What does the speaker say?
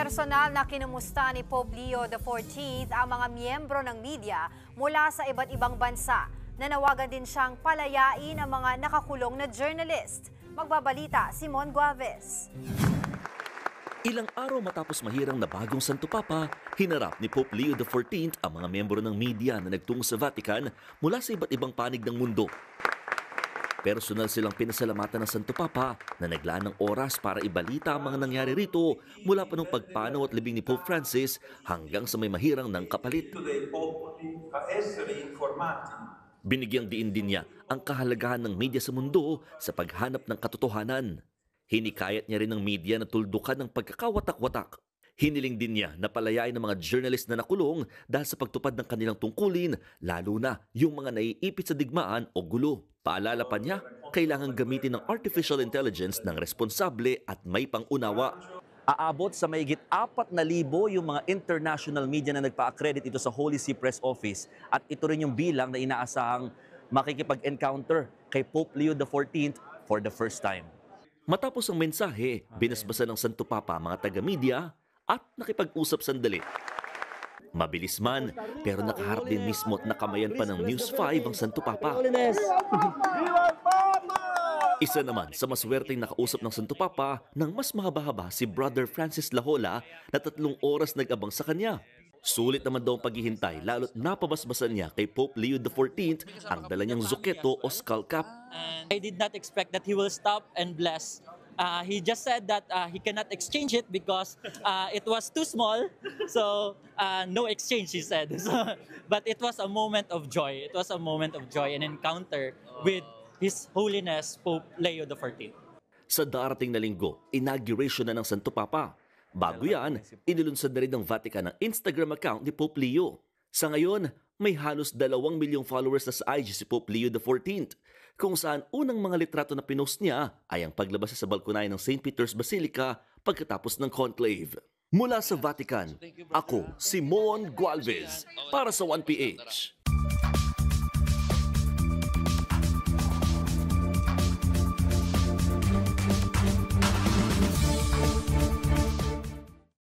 Personal na kinumusta ni Pope Leo XIV ang mga miyembro ng media mula sa iba't ibang bansa. Nanawagan din siyang palayain ang mga nakakulong na journalist. Magbabalita si Mon Guaves. Ilang araw matapos mahirang na bagong Santo Papa, hinarap ni Pope Leo XIV ang mga miyembro ng media na nagtungo sa Vatican mula sa iba't ibang panig ng mundo. Personal silang pinasalamatan ng Santo Papa na naglaan ng oras para ibalita ang mga nangyari rito mula pa nung pagpanaw at libing ni Pope Francis hanggang sa may mahirang ng kapalit. Binigyang diin din niya ang kahalagahan ng media sa mundo sa paghanap ng katotohanan. Hinikayat niya rin ng media na tuldukan ng pagkakawatak-watak. Hiniling din niya na palayain ng mga journalist na nakulong dahil sa pagtupad ng kanilang tungkulin, lalo na yung mga naiipit sa digmaan o gulo. Paalala pa niya, kailangan gamitin ng artificial intelligence ng responsable at may pangunawa. Aabot sa mahigit 4,000 yung mga international media na nagpa-accredit ito sa Holy See Press Office at ito rin yung bilang na inaasahang makikipag-encounter kay Pope Leo XIV for the first time. Matapos ang mensahe, binasbasa ng Santo Papa ang mga taga-media at nakipag-usap sandali. Mabilis man, pero nakaharap din mismo at nakamayan pa ng News 5 ang Santo Papa. Isa naman sa maswerteng nakausap ng Santo Papa ng mas mahaba-haba si Brother Francis Lahola na 3 oras nag-abang sa kanya. Sulit naman daw ang paghihintay lalo't napabasbasan niya kay Pope Leo XIV ang dala niyang zuketo o skull cap. I did not expect that he will stop and bless. He just said that he cannot exchange it because it was too small. So no exchange, he said. But it was a moment of joy. It was a moment of joy, an encounter with His Holiness Pope Leo XIV. Sa darating na linggo, inauguration na ng Santo Papa. Bago yan, inilunsad na rin ng Vatican ang Instagram account ni Pope Leo. Sa ngayon, may halos 2 milyong followers na sa IG si Pope Leo XIV, kung saan unang mga litrato na pinost niya ay ang paglabas sa balkonahe ng St. Peter's Basilica pagkatapos ng conclave. Mula sa Vatican, ako si Mon Gualvez para sa 1PH.